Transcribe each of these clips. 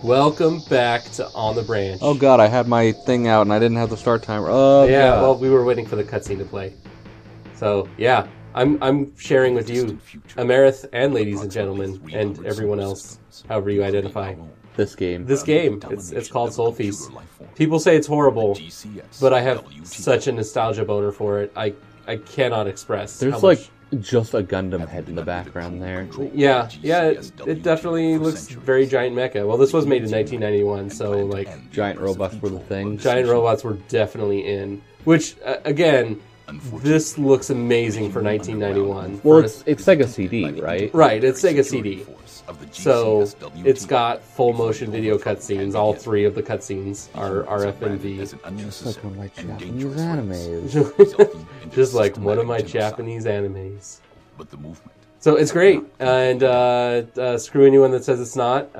Welcome back to On the Branch. Oh god, I had my thing out and I didn't have the start timer. Oh yeah, god. well, we were waiting for the cutscene to play. So, yeah, I'm sharing with you, Amarith and ladies and gentlemen, and everyone else, however you identify. This game. It's called Sol-Feace. People say it's horrible, but I have such a nostalgia boner for it. I cannot express. There's how like much... just a Gundam head in the background there. Yeah, it definitely looks very giant mecha. Well, this was made in 1991, so like Giant robots were the thing. giant robots were definitely in. Which again, this looks amazing for 1991. Well, it's Sega CD, right? Right, it's Sega CD. So it's got full motion video cutscenes. All three of the cutscenes are FMV. Just like one of my Japanese animes. Just like one of my Japanese animes. So it's great, and screw anyone that says it's not.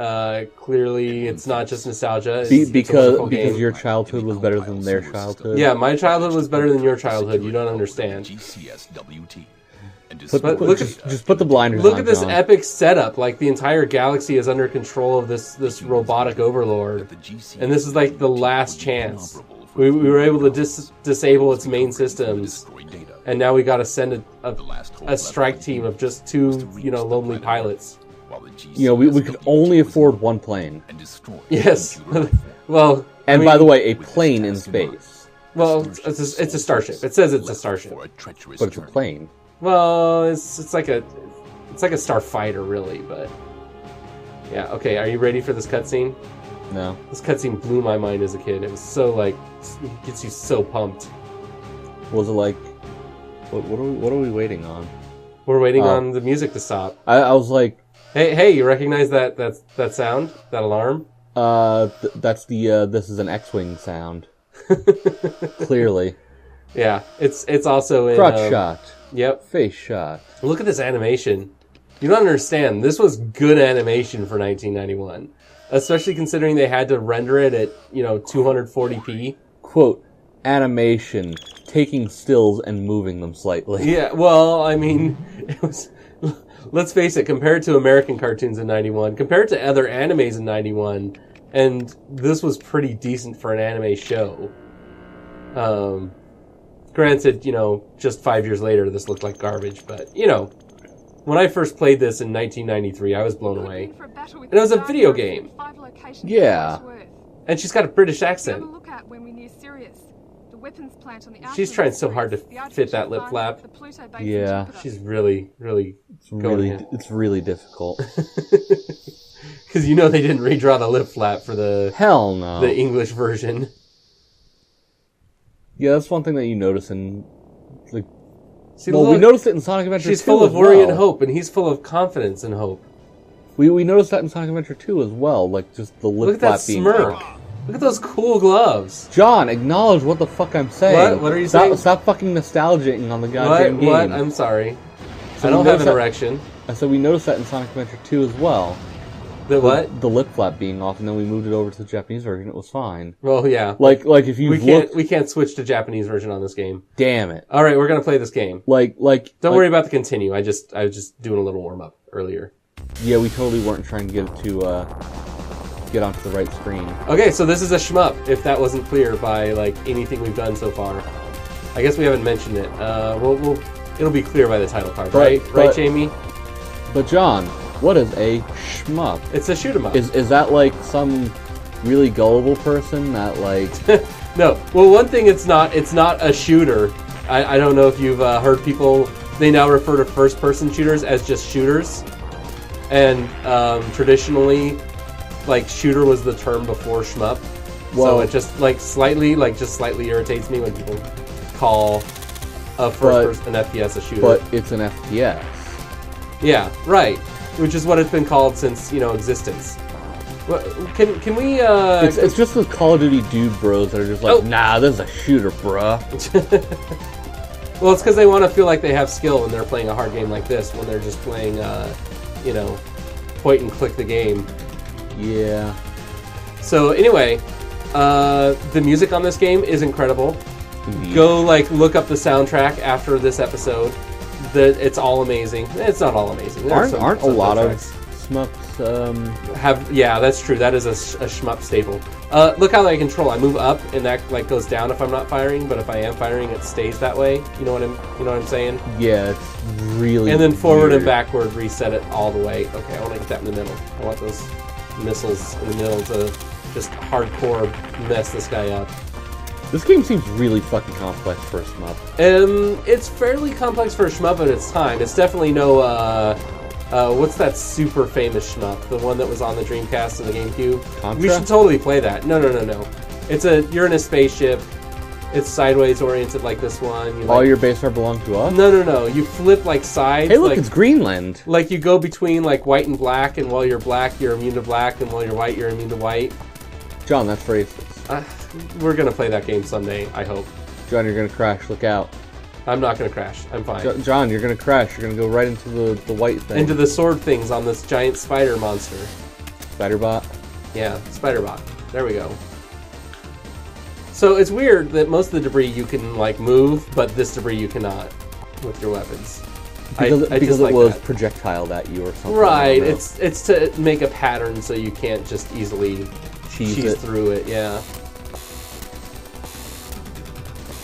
Clearly, it's not just nostalgia. Because your childhood was better than their childhood. Yeah, my childhood was better than your childhood. You don't understand. Just put the blinders on. Look at this epic setup. Like the entire galaxy is under control of this robotic overlord, and this is like the last chance. We were able to disable its main systems, and now we got to send a strike team of just two, lonely pilots. We could only afford one plane. Yes. Well, and by the way, a plane in space. Well, it's a starship. It says it's a starship, but it's a plane. Well, it's like a starfighter, really. But yeah, okay. Are you ready for this cutscene? No. This cutscene blew my mind as a kid. It was so it gets you so pumped. Was it like, what are we waiting on? We're waiting on the music to stop. I was like, hey, you recognize that sound, that alarm? That's the this is an X-wing sound. Clearly. Yeah, it's also in crotch shot. Yep. Face shot. Look at this animation. You don't understand. This was good animation for 1991. Especially considering they had to render it at, 240p. Quote, animation, taking stills and moving them slightly. Yeah, well, I mean, it was... Let's face it, compared to American cartoons in 91, compared to other animes in 91, and this was pretty decent for an anime show. Granted, just 5 years later, this looked like garbage, but, when I first played this in 1993, I was blown away. And it was a video game. Yeah. And she's got a British accent. She's trying so hard to fit that lip flap. Yeah. She's really, really it's really difficult. Because they didn't redraw the lip flap for the... Hell no. The English version. Yeah, that's one thing that you notice in... See, well, we noticed it in Sonic Adventure 2 She's full of worry and hope, and he's full of confidence and hope. We noticed that in Sonic Adventure 2 as well, like just the lip flap being... Look at that smirk. Look at those cool gloves. John, acknowledge what the fuck I'm saying. What are you saying? Stop fucking nostalgicing on the goddamn game. What? I'm sorry. So I don't have an erection. So we noticed that in Sonic Adventure 2 as well. The what? The lip flap being off, and then we moved it over to the Japanese version. It was fine. Well, yeah. Like if you we can't switch to Japanese version on this game. Damn it! All right, we're gonna play this game. Don't worry about the continue. I was just doing a little warm up earlier. Yeah, we totally weren't trying to get it to get onto the right screen. Okay, so this is a shmup. If that wasn't clear by anything we've done so far, I guess we haven't mentioned it. It'll be clear by the title card, right, Jamie? But John, what is a shmup? It's a shoot 'em up. Is that like some really gullible person that like? No. Well, one thing it's not a shooter. I don't know if you've heard people. They now refer to first-person shooters as just shooters, and traditionally, shooter was the term before shmup. So it just slightly irritates me when people call a first-person FPS a shooter. But it's an FPS. Yeah, right. Which is what it's been called since, existence. Well, can we, It's just the Call of Duty dude bros that are just like, nah, this is a shooter, bruh. Well, it's because they want to feel like they have skill when they're playing a hard game like this, when they're just playing, point and click the game. Yeah. So, anyway, the music on this game is incredible. Indeed. Go, look up the soundtrack after this episode. It's all amazing. It's not all amazing. Aren't a lot of shmups. Yeah, that's true. That is a shmup staple. Look how I control. I move up, and that like goes down if I'm not firing. But if I am firing, it stays that way. You know what I'm saying? Yeah, it's really. And then forward weird. and backward, reset it all the way. Okay, I want to get that in the middle. I want those missiles in the middle to just hardcore mess this guy up. This game seems really fucking complex for a shmup. It's fairly complex for a shmup at its time. It's definitely no, what's that super famous shmup? The one that was on the Dreamcast and the GameCube? Contra? We should totally play that. No. You're in a spaceship. It's sideways oriented like this one. All your base are belong to us? No. You flip like sides. Hey, look, like, it's Greenland. Like you go between like white and black, and while you're black, you're immune to black, and while you're white, you're immune to white. John, that's racist. We're gonna play that game someday, I hope. John, you're gonna crash. Look out. I'm not gonna crash. I'm fine. John, you're gonna crash. You're gonna go right into the white thing. Into the sword things on this giant spider monster. Spiderbot? Yeah, Spiderbot. There we go. So it's weird that most of the debris you can like move, but this debris you cannot with your weapons. Because it was projectiled at you or something. Right. It's to make a pattern so you can't just easily cheese through it. Yeah.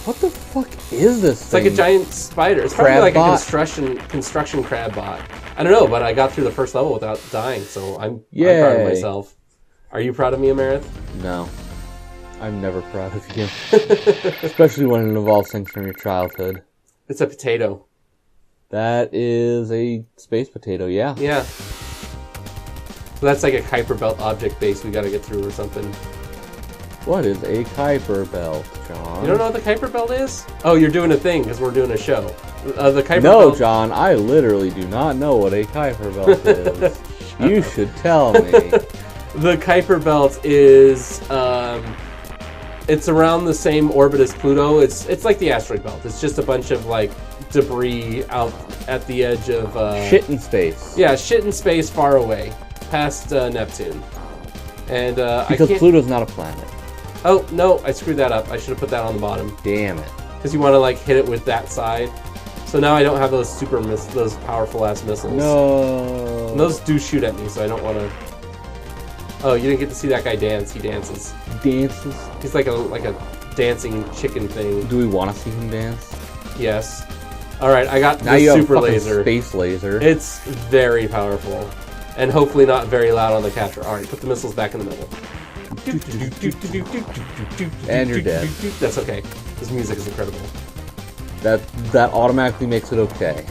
What the fuck is this It's thing? like a giant spider. It's probably like a construction crab bot. I don't know, but I got through the first level without dying, so I'm proud of myself. Are you proud of me, Amarith? No. I'm never proud of you. Especially when it involves things from your childhood. It's a potato. That is a space potato, yeah. Yeah. So that's like a Kuiper Belt object base we gotta get through or something. What is a Kuiper Belt, John? You don't know what the Kuiper Belt is? Oh, you're doing a thing because we're doing a show. The Kuiper No, Belt... John, I literally do not know what a Kuiper Belt is. You should tell me. The Kuiper Belt is, it's around the same orbit as Pluto. It's like the asteroid belt. It's just a bunch of like debris out at the edge of shit in space. Yeah, shit in space, far away, past Neptune. And because Pluto's not a planet. Oh no, I screwed that up. I should have put that on the bottom. Damn it. Because you want to like hit it with that side. So now I don't have those those powerful ass missiles. No. And those do shoot at me, so I don't want to. Oh, you didn't get to see that guy dance. He dances. Dances? He's like a dancing chicken thing. Do we want to see him dance? Yes. All right, I got now the you super have a laser. Space laser. It's very powerful, and hopefully not very loud on the capture. All right, put the missiles back in the middle. And you're dead. That's okay. This music is incredible. That automatically makes it okay.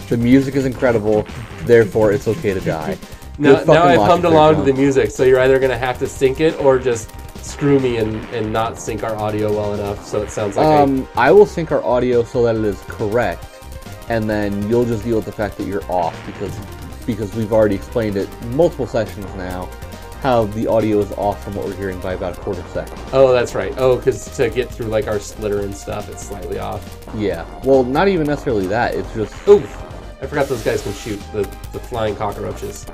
The music is incredible, therefore it's okay to die. Now I've hummed along to the music, so you're either going to have to sync it or just screw me and not sync our audio well enough so it sounds like I will sync our audio so that it is correct, and then you'll just deal with the fact that you're off because we've already explained it multiple sessions now how the audio is off from what we're hearing by about a quarter second. Oh, that's right. Oh, because to get through like our splitter and stuff, it's slightly off. Yeah. Well, not even necessarily that. It's just... Oof! I forgot those guys can shoot the flying cockroaches.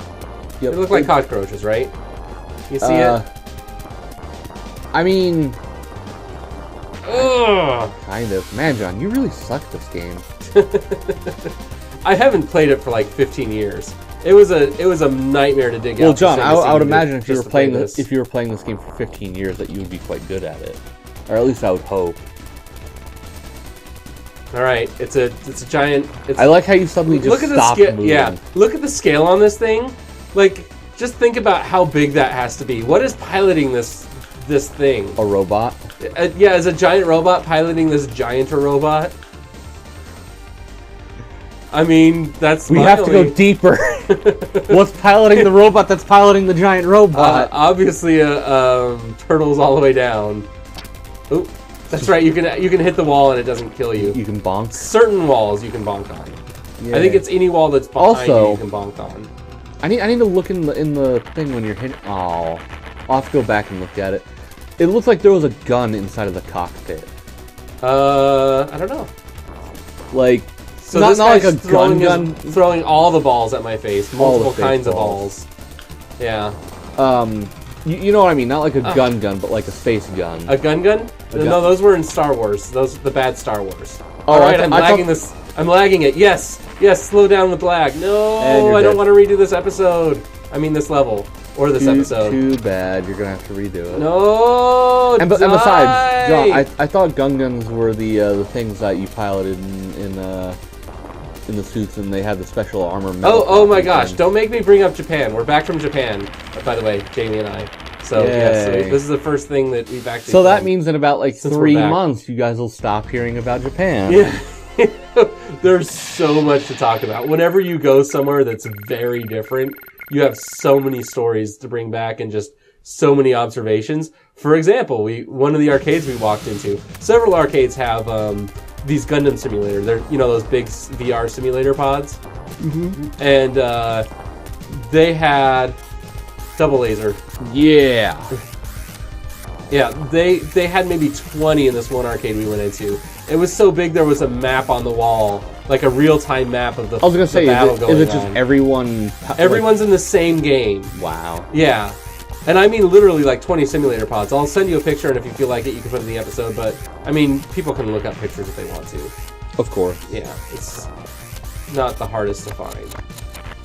Yep. They look like cockroaches, right? You see it? I mean... Ugh! Kind of. Man, John, you really suck at this game. I haven't played it for like 15 years. It was a nightmare to dig out. Well, John, I would imagine if you were playing this game for 15 years that you would be quite good at it, or at least I would hope. All right, it's a giant. I like how you suddenly just stopped moving. Yeah, look at the scale on this thing. Like, just think about how big that has to be. What is piloting this thing? A robot? Yeah, is a giant robot piloting this gianter robot? I mean, that's we have to go deeper. What's piloting the robot that's piloting the giant robot? Obviously, turtles all the way down. Oop, that's right. You can hit the wall and it doesn't kill you. You can bonk. Certain walls you can bonk on. Yeah. I think it's any wall that's behind you can bonk on. I need to look in the thing when you're hitting. Oh, I'll have to go back and look at it. It looks like there was a gun inside of the cockpit. I don't know. Like. So not this guy's like a gun. Throwing all the balls at my face, multiple kinds of balls. Yeah. You know what I mean? Not like a gun, but like a space gun. A gun? No, those were in Star Wars. Those the bad Star Wars. Oh, all right, I'm lagging it. Yes, Yes, slow down with lag. No, I don't want to redo this episode. I mean this level. Or this episode. Too bad. You're going to have to redo it. No, and besides, John, I thought Gungans were the things that you piloted in the suits, and they had the special armor. Oh my gosh! Don't make me bring up Japan. We're back from Japan, by the way, Jamie and I. So yes, this is the first thing that we've actually. So that means in about like 3 months, you guys will stop hearing about Japan. Yeah, there's so much to talk about. Whenever you go somewhere that's very different, you have so many stories to bring back and just so many observations. For example, one of the arcades we walked into. Several arcades have these Gundam simulators. They're those big VR simulator pods, and they had double laser. Yeah. Yeah, they had maybe 20 in this one arcade we went into. It was so big there was a map on the wall, like a real-time map of the battle. I was gonna say, is it just everyone? Everyone's in the same game. Wow. Yeah, and I mean literally like 20 simulator pods. I'll send you a picture, and if you feel like it, you can put it in the episode. But I mean, people can look up pictures if they want to. Of course. Yeah, it's not the hardest to find.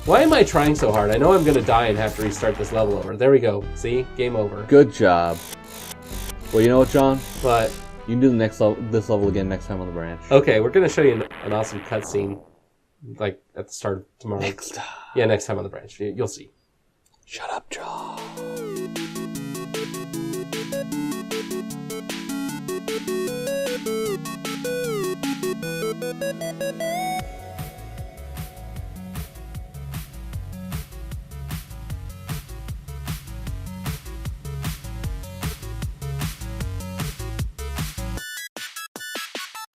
Why am I trying so hard? I know I'm gonna die and have to restart this level over. There we go. See, game over. Good job. Well, you know what, John? But you can do this level again next time on the branch. Okay, we're gonna show you an awesome cutscene, like at the start of tomorrow. Next time. Yeah, next time on the branch. You'll see. Shut up, John.